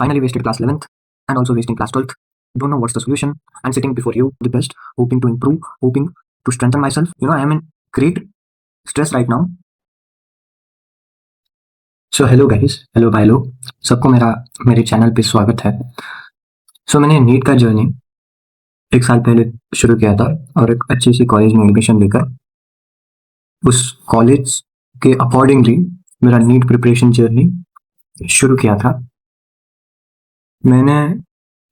Finally wasted class 11th and also wasting class 12th. Don't know what's the solution. I'm sitting before you the best, hoping to improve, hoping to strengthen myself. I am in great stress right now. So hello guys, hello भाई लोग, सबको मेरे channel पे स्वागत है। मैंने NEET का journey 1 साल पहले शुरू किया था और एक अच्छी सी कॉलेज में एडमिशन लेकर उस कॉलेज के अकॉर्डिंगली मेरा नीट प्रिपरेशन जर्नी शुरू किया था। मैंने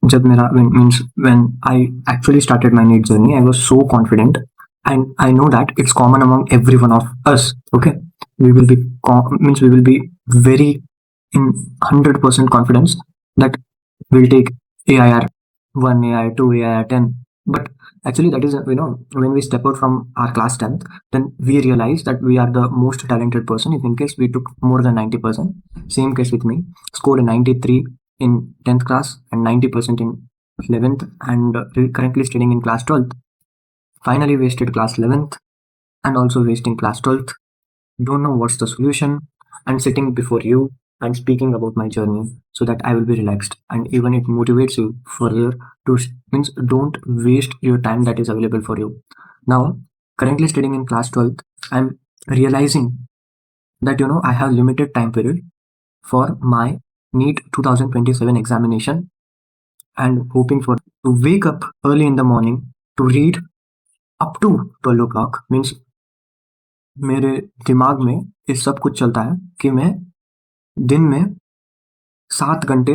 जब मेरा when I actually started my NEET journey, I was so confident, and I know that it's common among every one of us. Okay, we will be very in 100% confidence that we'll take AIR 1, AIR 2, AIR 10. But actually, that is when we step out from our class 10th, then we realize that we are the most talented person. If in case we took more than 90%, same case with me, scored a 93 in 10th class and 90% in 11th, and currently studying in class 12th. Finally wasted class 11th and also wasting class 12th. Don't know what's the solution. I'm sitting before you and speaking about my journey so that I will be relaxed, and even it motivates you further to means don't waste your time that is available for you. Now, currently studying in class 12th, I'm realizing that I have limited time period for my NEET 2027 examination, and hoping for to wake up early in the morning to read up to 12 o'clock means मेरे दिमाग में ये सब कुछ चलता है कि मैं दिन में 7 घंटे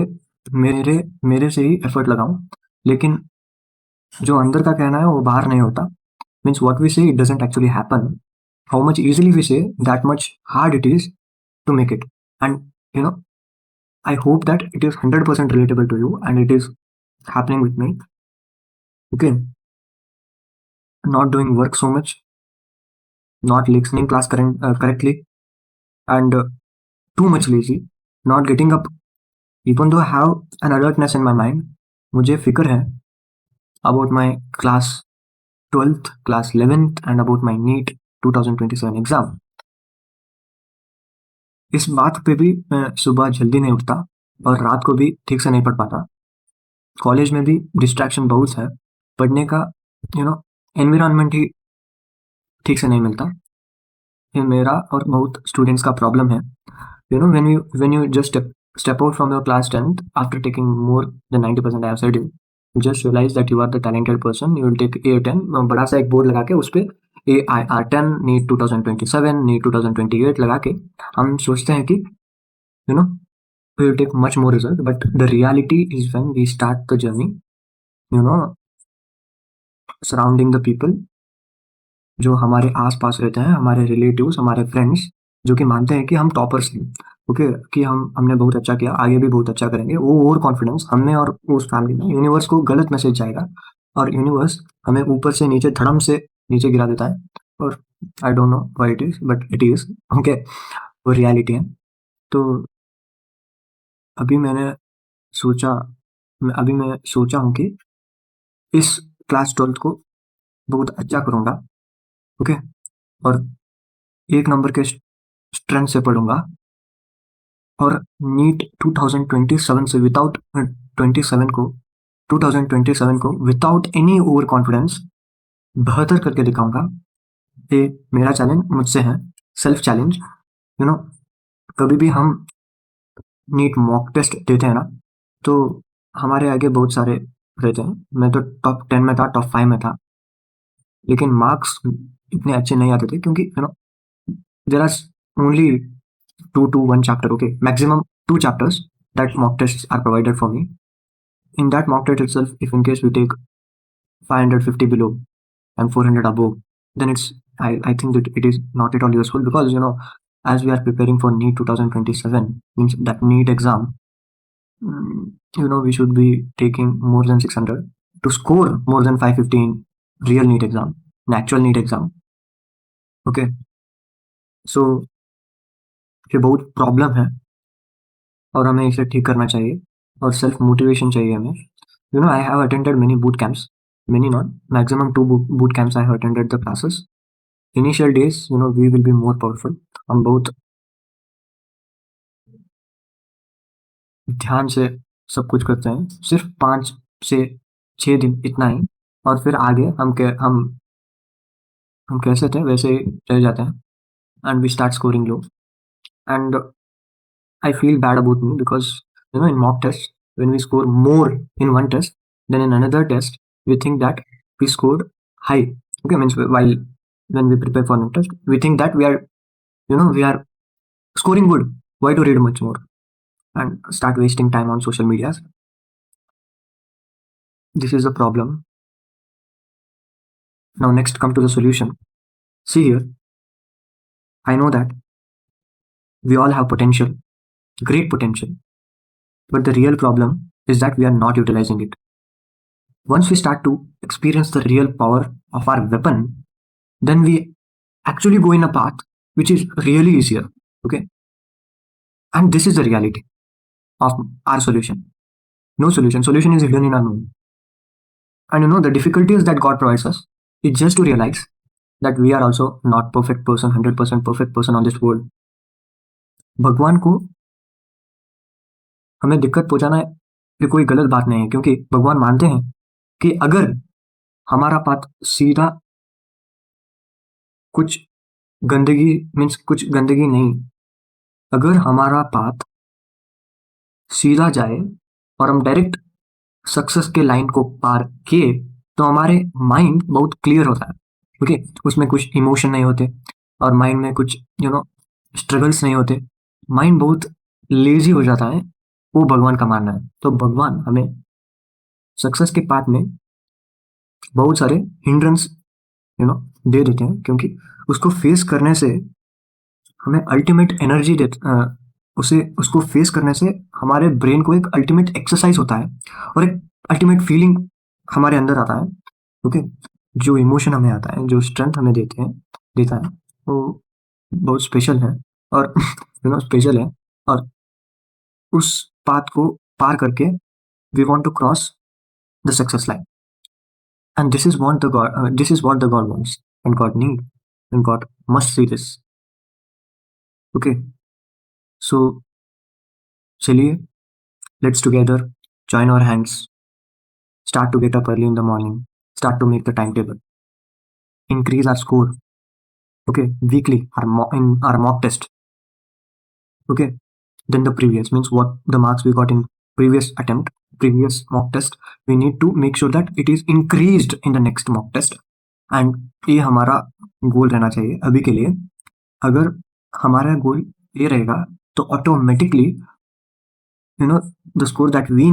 मेरे से ही एफर्ट लगाऊं, लेकिन जो अंदर का कहना है वो बाहर नहीं होता। Means what we say it doesn't actually happen. How much easily we say that much hard it is to make it, and I hope that it is 100% relatable to you and it is happening with me. Okay, not doing work so much, not listening class correctly, and too much lazy, not getting up even though I have an alertness in my mind. मुझे फिक्र है about my class 12th, class 11th and about my NEET 2027 exam. इस बात पे भी मैं सुबह जल्दी नहीं उठता और रात को भी ठीक से नहीं पढ़ पाता। कॉलेज में भी डिस्ट्रैक्शन बहुत है, पढ़ने का एनवायरनमेंट ही ठीक से नहीं मिलता। ये मेरा और बहुत स्टूडेंट्स का प्रॉब्लम है। when you just step out from your class 10th after taking more than 90%, I have said you just realize that you are the talented person. You will take AIR 10, बड़ा सा एक board लगा के उस पे AIR 10 NEET 2027 NEET 2028 लगा के हम सोचते हैं कि we will take much more result, but the reality is when we start the journey, surrounding the people जो हमारे आस पास रहते हैं, हमारे रिलेटिव्स, हमारे फ्रेंड्स, जो कि मानते हैं कि हम टॉपर्स हैं, ओके, कि हमने बहुत अच्छा किया, आगे भी बहुत अच्छा करेंगे, वो ओवर कॉन्फिडेंस हमें और उस फैमिली में यूनिवर्स को गलत मैसेज जाएगा और यूनिवर्स हमें ऊपर से नीचे धड़म से नीचे गिरा देता है। और I don't know why it is, but it is okay, वो रियलिटी है। तो अभी मैं सोचा हूँ कि इस क्लास 12th को बहुत अच्छा करूँगा, ओके, और 1 नंबर के स्ट्रेंथ से पढ़ूंगा और नीट 2027 से विदाउट 2027 को विदाउट एनी ओवर कॉन्फिडेंस बेहतर करके दिखाऊंगा। ये मेरा चैलेंज मुझसे है, सेल्फ चैलेंज। कभी भी हम नीट मॉक टेस्ट देते हैं ना, तो हमारे आगे बहुत सारे रहते हैं। मैं तो टॉप 10 में था, टॉप 5 में था, लेकिन मार्क्स इतने अच्छे नहीं आते थे क्योंकि there are only 2 to 1 chapter, okay, maximum 2 chapters that mock tests are provided for me. In that mock test itself, if in case we take 550 below and 400 above, then I think that it is not at all useful, because as we are preparing for NEET 2027, means that NEET exam, we should be taking more than 600 to score more than 550 in real NEET exam, an actual NEET exam, okay. So ये बहुत problem है और हमें इसे ठीक करना चाहिए और सेल्फ मोटिवेशन चाहिए हमें। I have attended many boot camps, many not, maximum 2 boot camps I have attended the classes. Initial days we will be more powerful, हम बहुत ध्यान से सब कुछ करते हैं, सिर्फ 5 से 6 दिन इतना ही, और फिर आगे हम कैसे थे वैसे ही रह जाते हैं, and we start scoring low. And I feel bad about me because in mock tests, when we score more in one test than in another test, we think that we scored high. Okay, means while when we prepare for a test, we think that we are scoring good. Why to read much more and start wasting time on social media? This is the problem. Now next, come to the solution. See here, I know that we all have potential, great potential, but the real problem is that we are not utilizing it. Once we start to experience the real power of our weapon, then we actually go in a path which is really easier. Okay. And this is the reality of our solution. No solution. Solution is hidden in our mind. And the difficulties that God provides us is just to realize that we are also not perfect person, 100% perfect person on this world. भगवान को हमें दिक्कत पहुंचाना ये कोई गलत बात नहीं है, क्योंकि भगवान मानते हैं कि अगर हमारा पाथ सीधा, कुछ गंदगी नहीं, अगर हमारा पाथ सीधा जाए और हम डायरेक्ट सक्सेस के लाइन को पार किए, तो हमारे माइंड बहुत क्लियर होता है. ओके, उसमें कुछ इमोशन नहीं होते, और माइंड में कुछ स्ट्रगल्स नहीं होते, माइंड बहुत लेजी हो जाता है. वो भगवान का मानना है. तो भगवान हमें सक्सेस के पाथ में बहुत सारे हिंड्रेंस दे देते हैं, क्योंकि उसको फेस करने से हमें अल्टीमेट एनर्जी उसको फेस करने से हमारे ब्रेन को एक अल्टीमेट एक्सरसाइज होता है, और एक अल्टीमेट फीलिंग हमारे अंदर आता है. ओके, जो इमोशन हमें आता है, जो स्ट्रेंथ हमें देता है, वो बहुत स्पेशल है, और स्पेशल है. और उस पाथ को पार करके we want to cross the success line, and this is what the God wants, and God need, and God must see this. Okay, so चलिए, let's together join our hands, start to get up early in the morning, start to make the timetable, increase our score, okay, weekly, in our mock test. Okay, then the previous means what the marks we got in previous mock test, we need to make sure that it is increased in the next mock test. And ये हमारा गोल रहना चाहिए अभी के लिए. अगर हमारा गोल ये रहेगा तो automatically the score that we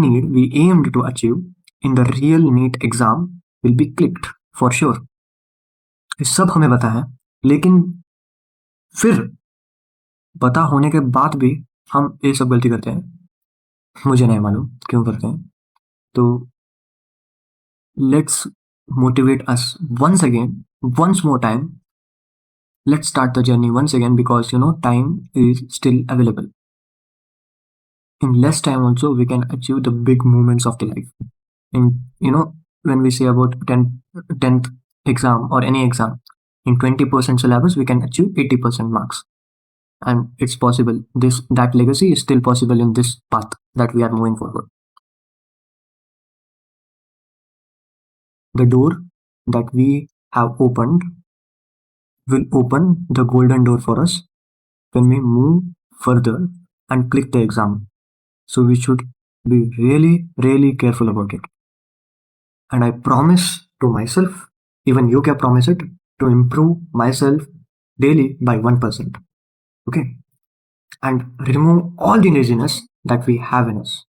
aimed to achieve in the real NEET exam will be clicked for sure. ये सब हमें पता है, लेकिन फिर पता होने के बाद भी हम ये सब गलती करते हैं. मुझे नहीं मालूम क्यों करते हैं. तो let's motivate us once more time. Let's start the journey once again, because time is still available. In less time also we can achieve the big moments of the life. And when we say about 10th exam or any exam, in 20% syllabus we can achieve 80% marks, and it's possible. That legacy is still possible in this path that we are moving forward. The door that we have opened will open the golden door for us when we move further and click the exam. So we should be really, really careful about it. And I promise to myself, even you can promise it, to improve myself daily by 1%. Okay? And remove all the laziness that we have in us.